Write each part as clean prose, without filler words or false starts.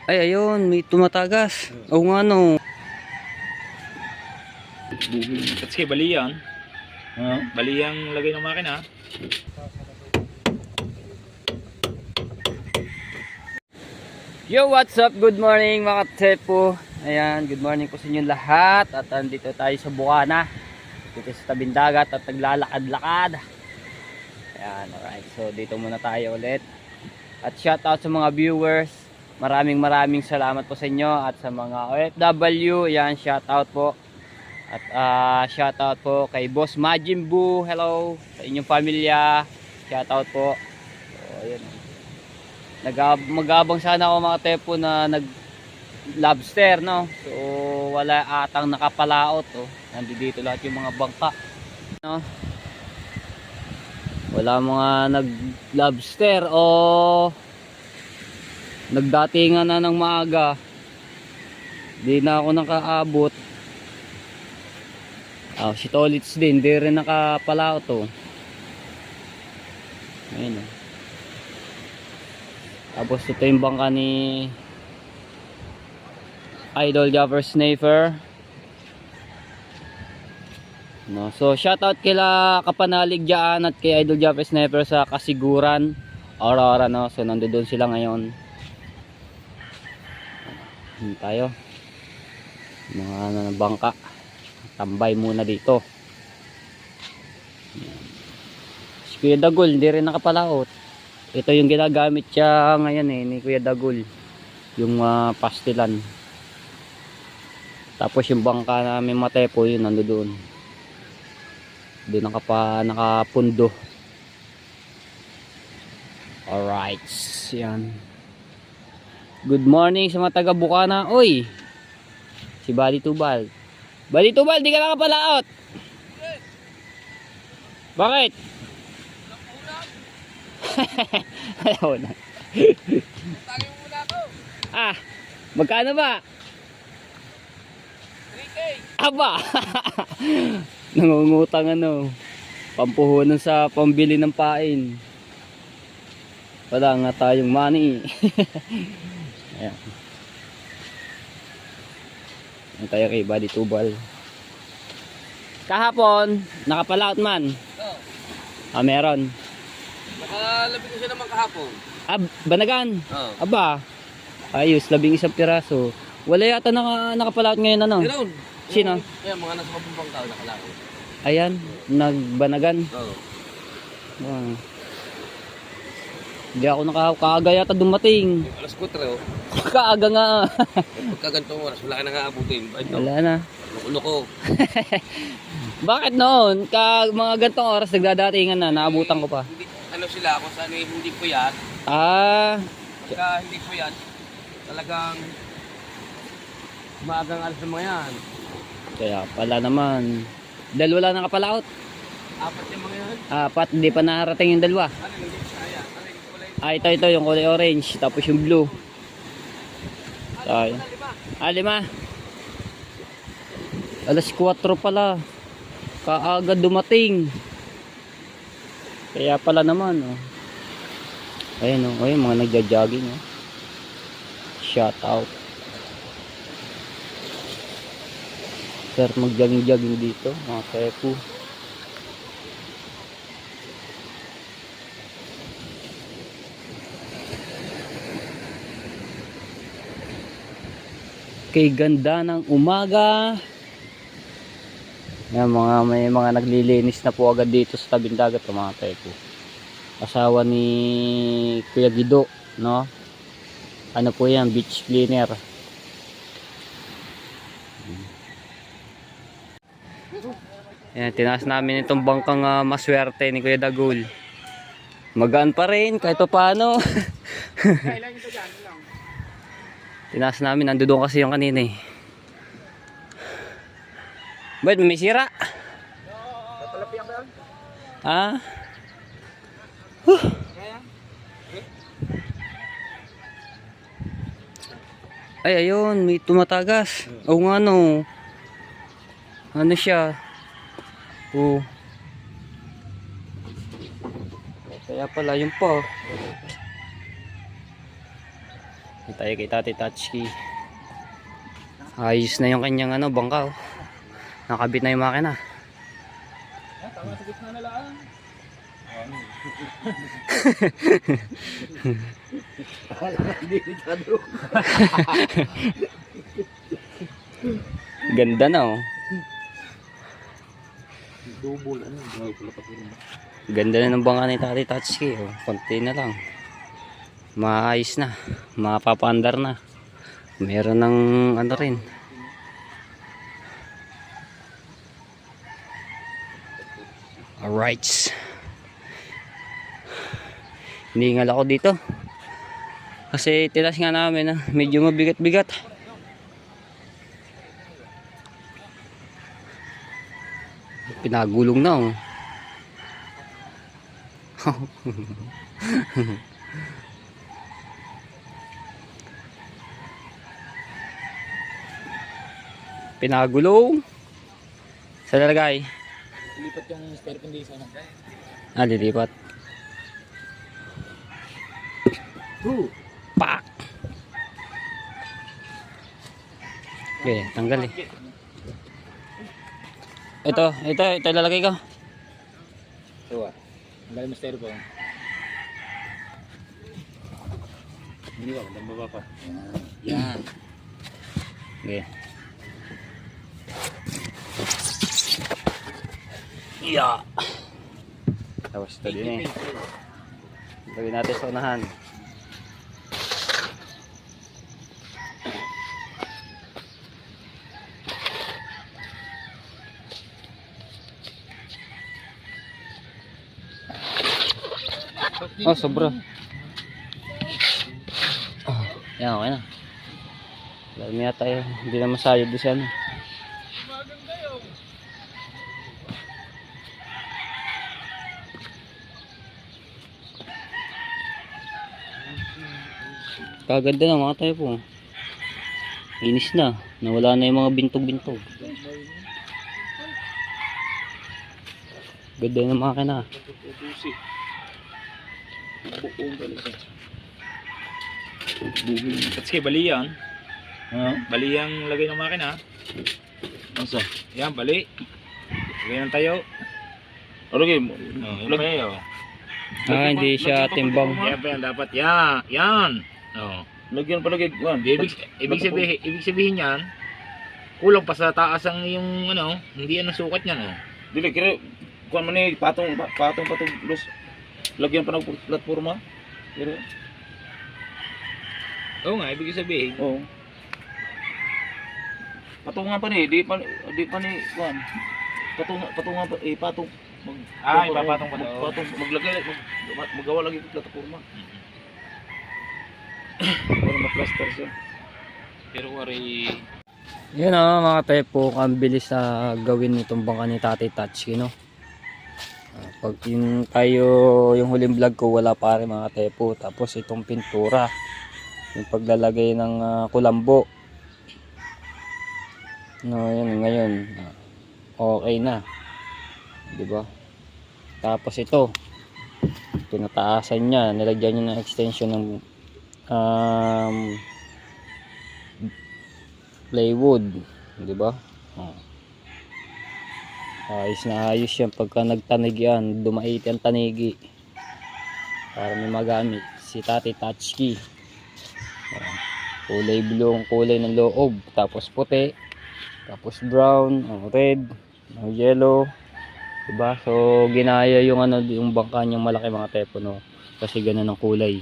Ay, ayun, may tumatagas. Oo nga no. Kasi bali yan. Bali ang lagay ng makina. Yo, what's up? Good morning mga Tsepo. Ayan, good morning po sa inyo lahat. At andito tayo sa Bukana. Dito sa tabing dagat at naglalakad-lakad. Ayan, alright. So, dito muna tayo ulit. At shout out sa mga viewers. Maraming salamat po sa inyo. At sa mga OFW, ayan, shout out po. At shout out po kay Boss Majimbu. Hello sa inyong pamilya. Shout out po. So, ayan. Magabang sana ako mga tepo na nag lobster, no? So wala atang nakapalaot, oh. Nandito lahat yung mga bangka, no? Wala mga nag lobster o nagdatingan na ng maaga. Di na ako nakaabot. Si Tolits din, di rin nakapalaot, oh. Ayun, oh. Tapos ito yung bangka ni Idol Jaffer Sniper, no? So shoutout kila Kapanalig dyan at kay Idol Jaffer Sniper sa Kasiguran, Aurora, no? So nandoon sila ngayon. Tayo mga bangka, tambay muna dito. Si Kuya Dagol hindi rin nakapalaot. Ito yung ginagamit siya ngayon ni Kuya Dagol, yung pastilan. Tapos yung bangka namin matepo, yun nandoon. Doon nakapundo. Alright, yan. Good morning sa mga taga Bukana. Oy, si Bali Tubal. Bali Tubal, di ka nakapalaot. Bakit? Ayaw na. Magkano ba? 3K. Aba. Nangungutang pampuhunan sa pambili ng pain. Wala nga tayong money. Ayan. Ang tayo kay Bali Tubal. Kahapon nakapalaot man. Meron. Nakalabi ko siya naman kahapon. Banagan. Aba. Ayos, 11 piraso. Wala yata nakapalaot ngayon, ano? Meron. Sino? Ayan, mga nasa mabumbang tao nakalaki. Ayan, nagbanagan. Oo. Hindi ako kaaga yata dumating. Alas 4 oh. Kaaga nga. Pagka ganitong oras, wala ka na aabutin. Wala na. Ulo ko. Bakit noon? Mga gantong oras nagdadatingan na, naabutan ko pa. Hindi, ano sila, kung saan hindi puyat. Pagka hindi puyat, talagang maagang alas ng mga yan. Kaya pala naman. Dahil wala nakapalaot. 4 yung mga yan. 4, hindi pa nakarating yung dalawa. Ano, hindi kaya. Ano yung kulay? Ito yung kulay orange, tapos yung blue. Tayo. 5. Alas 4 pala. Kaaga dumating. Kaya pala naman, oh. Ayun, oh. Ayun, mga nagja-jogging, oh. Shout out. Sir, mag-jogging dito, mga tepo. Kay ganda ng umaga. Yan, may mga naglilinis na po agad dito sa tabing dagat, mga tepo. Asawa ni Kuya Gido, no? Ano po yan, beach cleaner. Yan, tinaas namin itong bangkang maswerte ni Kuya Dagol. Magaan pa rin kahit pa paano. Tinaas namin, nandoon kasi yung kanina eh. Ba't may sira? Ha? Ay, ayun, may tumatagas. Oo nga, no. Ano siya? Oo. Kaya pala, yun po. tayo kay Tati Tatsuki. Ayos na yung kanyang ano, bangka oh. Nakabit na yung makina. Tama sa gitna na lang. Ganda na oh. Double ano. Ganda na ng bangka ni Tati Tatsuki oh. Konti na lang. Maayos na. Mapapandar na. Meron ng ano rin. Alright. Hiningal ako dito. Kasi tilas nga namin medyo mabigat-bigat. Pinagulong na oh. Pinagulong. Sa lalagay. Lipat yung spare condition. Lilipat. Pak. Okay, tanggal eh. Ito ilalagay ko. Ito ah. Ang galing mo styrofoam. Hindi ba? Ang baba pa. Yan. Okay. Yeah. Tapos ito din eh. Lagyan natin sa unahan. Oh, sobra. Oh, yan, okay na. Lalo niya tayo. Hindi na masayad doon siya. Kaganda na mga tayo po. Inis na. Nawala na yung mga bintog-bintog. Ganda ng makina. Kasi bali yan. Bali yung lagay ng makina. Asa? Yan, bali. Lagay ng tayo. Lagay mo. Lagay mo. Hindi siya timbang. Yan pa yan, dapat yan. Yan. Oh. Lagyan pa lagay. Ibig sabihin yan, kulang pa sa taas ang yung ano, hindi yan ang sukat niyan. Oh. Dili, kaya kuhan mo ni patong los. Lagyan pa ng platforma. Pero oo nga, ibig sabihin. Oo. Patungan pa ni, di pa ni kuhan. Patungan pa patong. Ipapatong pa daw. Patong maglagay magawa lagi ng platforma. Para ma-plaster siya. Pero wari Yan mga tepo, ang bilis na gawin nitong bangka ni Tati Tatsuki, no? Pag yung tayo, yung huling vlog ko, wala pa rin mga tepo. Tapos itong pintura, yung paglalagay ng kulambo. No, yan ngayon. Okay na. 'Di ba? Tapos ito, tinataasan niya, nilagyan niya ng extension ng plywood, 'di ba? Ayos na ayos yan pagka nagtanig yan, dumait ang tanigi para may magamit si Tati Tatsuki. Kulay blue ang kulay ng loob, tapos puti, tapos brown, red, yellow, diba? So ginaya yung ano, yung bangka niyang malaki mga tepo, no? Kasi ganun ang kulay.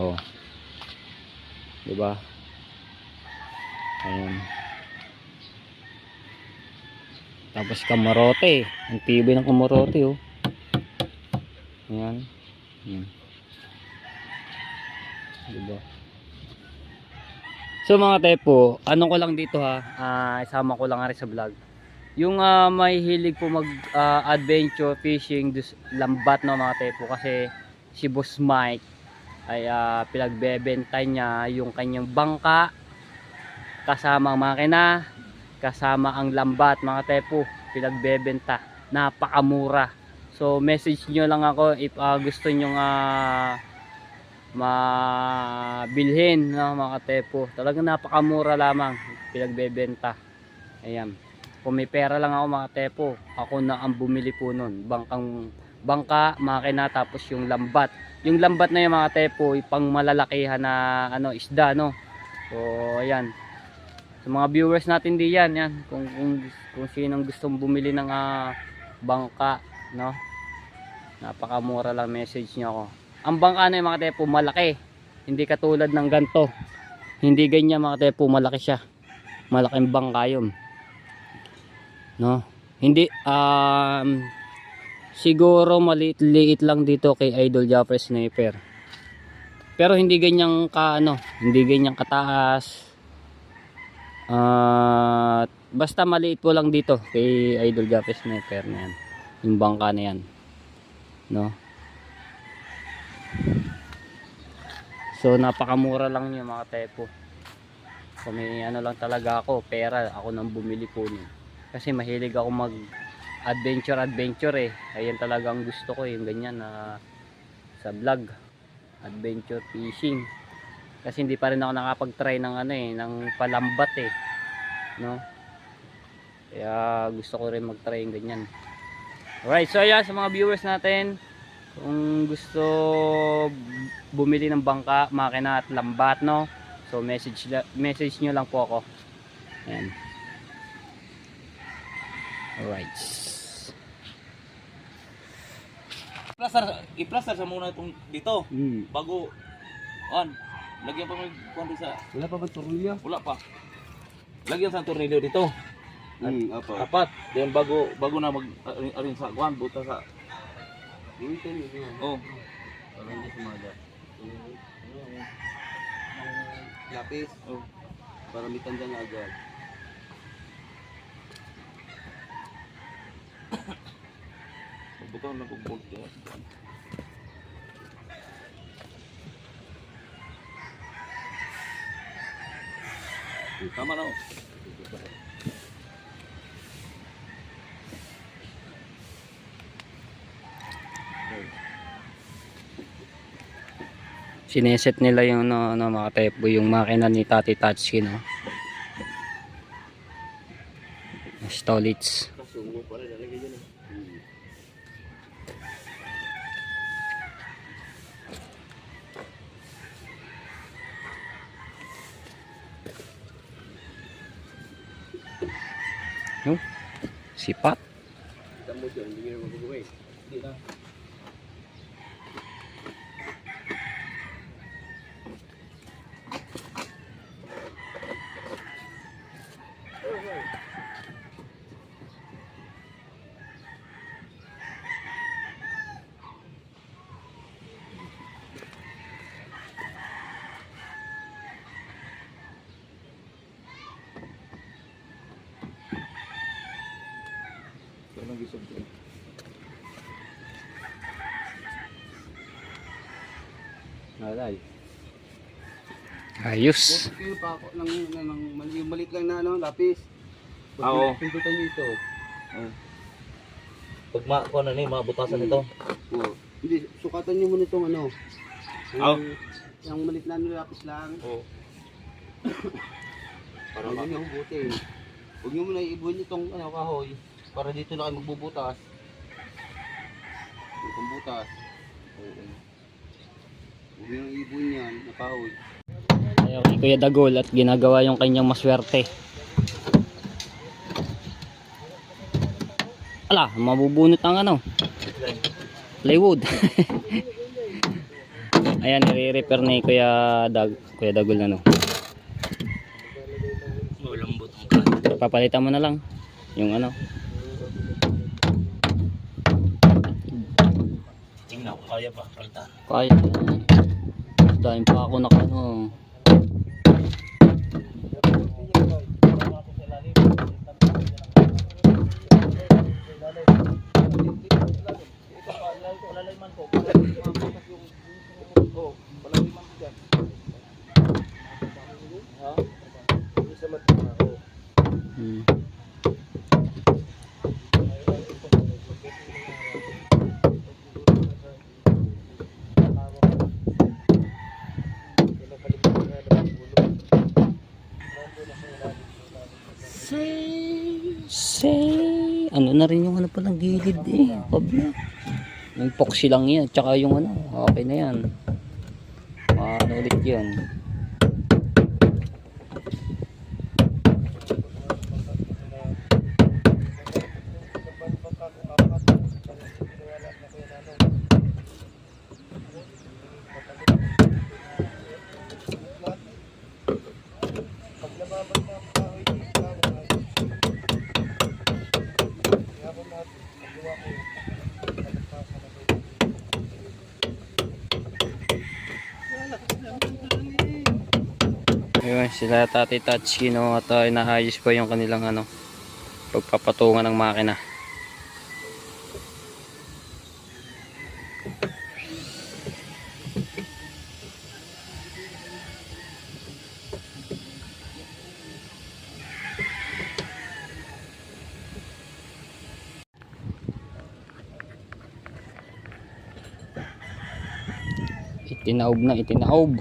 Oh, diba? Ayan. Tapos kamarote, ang tibay ng kamarote, oh. Ayan. Diba? So mga tepo, ano ko lang dito isama ko lang rin sa vlog. Yung may hilig po mag adventure fishing, lambat no mga tepo, kasi si Boss Mike ay pinagbebenta niya yung kanyang bangka kasama ang makina, kasama ang lambat mga tepo, pinagbebenta, napakamura. So message nyo lang ako if gusto nyo mabilhin, no, mga katepo. Talagang napakamura lamang pinagbebenta. Ayan. Kung may pera lang ako, mga katepo, ako na ang bumili po nun. Bangka, makina, tapos yung lambat. Yung lambat na yung mga katepo, pang malalakihan na ano, isda, no. So ayan. Sa mga viewers natin diyan, yan. Kung sinong gustong bumili ng bangka, no. Napakamura lang, message niyo ako. Ang bangka na yung mga tepo malaki. Hindi katulad ng ganto. Hindi ganyan mga tepo, malaki siya. Malaking bangka yun. No? Hindi siguro maliit-liit lang dito kay Idol Jaffer Sniper. Pero hindi ganyang hindi ganyang kataas. Basta maliit po lang dito kay Idol Jaffer Sniper na yan. Yung bangka na yan. No? So napakamura lang yung mga tepo. Kung may lang talaga ako, pera, ako nang bumili po nun. Kasi mahilig ako mag adventure eh. Ayan talaga ang gusto ko, yung ganyan na sa vlog, adventure fishing. Kasi hindi pa rin ako nakapag-try ng ng palambat eh. No? Kaya gusto ko rin mag-try yung ganyan. Alright, so ayan sa mga viewers natin, kung gusto bumili ng bangka, makina at lambat, no? So message nyo lang po ako. Ayan. Alright. I-plaster sa muna itong dito. Bago, lagyan pa may kuwan sa... Wala pa ba tornilyo? Wala pa. Lagyan sa tornilyo dito. Apo. Apat. Then bago na mag-arin sa kuwan, buta sa... Oh. Para hindi sumada. Lapis. Oh. Para may tanda na agad. Buto lang kung bolt yan. Tama na. Sineset nila yung mga tepo, yung makina ni Tati Tatsuki, no. Stolits. Kasungo pa rin nalagay dyan eh. No? Sipat. Tamo dyan, hindi nyo magagawin. Hindi na. Walang gisog dyan. Alay. Ayos. Buti kayo pa ako ng yung maliit lang na lapis. Oo. Pindutan nyo ito. Pag kuwan na ni, mabutasan ito. Oo. Hindi, sukatan nyo muna itong Oo. Yung maliit na lapis lang. Oo. Para hindi nyo buti. Huwag nyo muna iibuhin itong kahoy. Para dito na kayo magbubutas. Itong butas. Oo. Huwag nyo iibuhin yan, na kahoy. Ayaw si Kuya Dagol at ginagawa yung kanyang maswerte. Ala, mabubunot ang plywood. Ayan, nire-repair ni Kuya Dagol na Lambot ang kan. papalitan mo na lang yung Tingnan kung kaya pa, palitan. kaya. Dahil pa ako ano na rin yung ano palang gilid eh. Kabla. Yung epoxy lang yan. Tsaka yung ano, okay na yan. Ano ulit yan. Ayun, sila Tati Tatsuki no, at inaayos pa yung kanilang ano, pagpapatungan ng makina. Itinaob na, itinaob.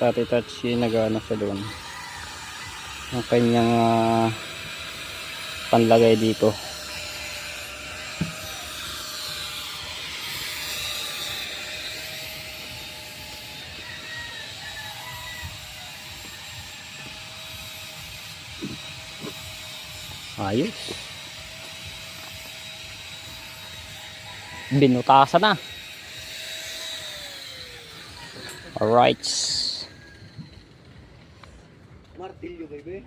Tati Tatsuki nag-ano siya doon ang kanyang panlagay dito. Ayos, binutasan na. Alright, Martilyo, baby.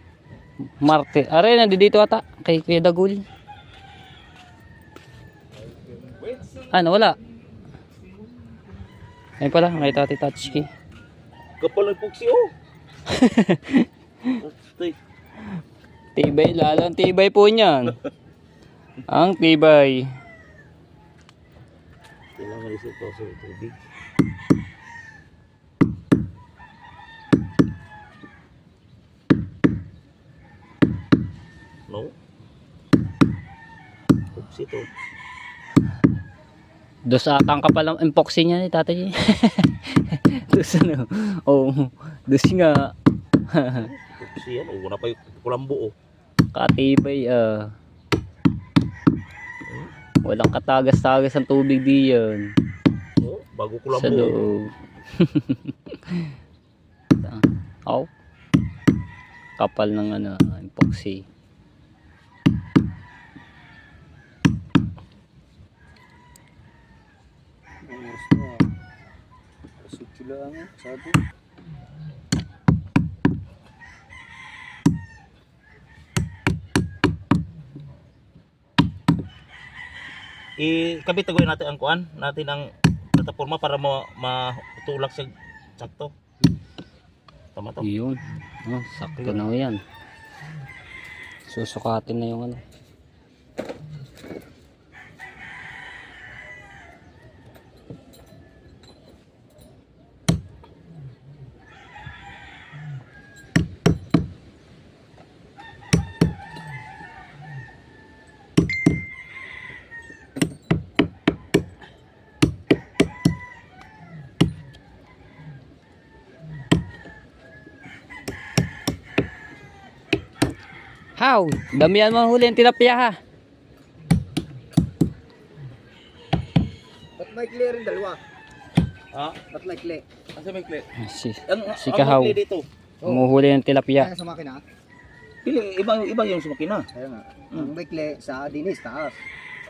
Marte. Are, nandito ata kay Kuya Dagul. Ano, wala. Ayun pala, kay Tati Tatsuki. Kapal ng puksi oh. Tibay, lalo ang tibay po niyan. Ang tibay. Kailangan isip ko sa tubig. No? Puksi to. Dos atang kapal ang epoxy niya ni Tatay. Dos ano? Oh, dos nga. Puksi yan. Wala pa yung kulambo oh. Katibay walang katagas-tagas ang tubig diyan. Oh, bago kulambo. Sa loob. Oh. Kapal ng ano, epoxy. Ikabit tagoy natin ang kuan, natin ang plataforma para matulak siya sakto. Tama to. Yun. Oh, sakto na yan. Susukatin na yung ano. How? Damihan mo ang huli ang tilapia ha. Ba't may clear rin dalawa? Ha? Ba't may clear? Asa may clip? Si Kahaw. Dito. Umuhuli ng tilapia. Kaya sa makina? Pili iba yung sa makina. Kaya nga. Ang may clear sa dinis, taas.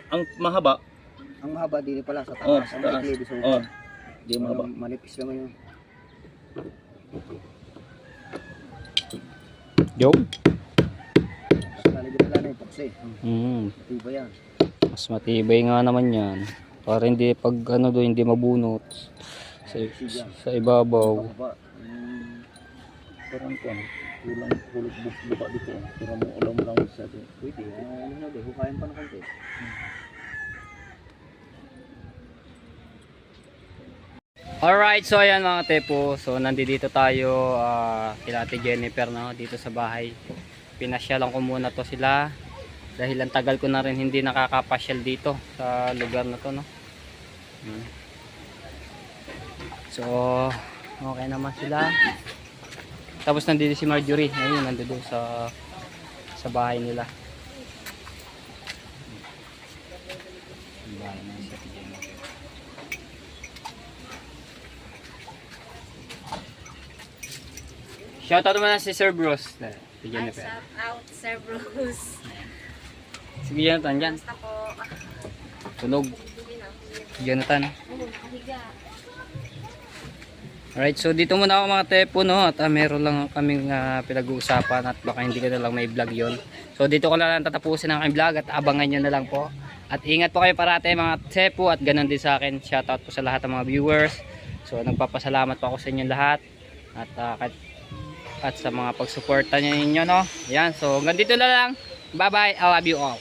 Ang mahaba, Ang mahaba din pala sa oh, taas. Ang may taas. clear sa Oh. Di mahaba. Manipis naman yun. Yo. Lalagyan pala na yung epoxy. Diba yan? Mas matibay nga naman yan. Para hindi pag ano doon hindi mabunot sa ibabaw. Baba. Parang kuan, kulang hulog buka dito. Pero mo ulam lang sa dito. Pwede. Ano na, hukayan pa ng konti. Alright, so ayan mga tepo. So nandito tayo kila Ate Jennifer no, dito sa bahay. Pinasyalan ko muna to sila Dahil ang tagal ko na rin hindi nakakapasyal dito sa lugar na to, no. So okay naman sila. Tapos nandito si Marjorie, ayun, nandito sa bahay nila. Bahay na siya. Shoutout mo na si Sir Bruce. Bigyan na pa. Shout out, Sir Bruce. Sige, Jonathan, dyan. Basta po. Tunog. Jonathan. Alright, so dito muna ako mga tepo, no? At meron lang kaming pinag-uusapan at baka hindi ko na lang may vlog yon. So dito ko na lang tatapusin ang aking vlog at abangan nyo na lang po. At ingat po kayo parate mga tepo at ganun din sa akin. Shoutout po sa lahat ng mga viewers. So nagpapasalamat po ako sa inyo lahat. At sa mga pagsuporta ninyo, no? Ayan, so hanggang dito na lang. Bye bye, I love you all.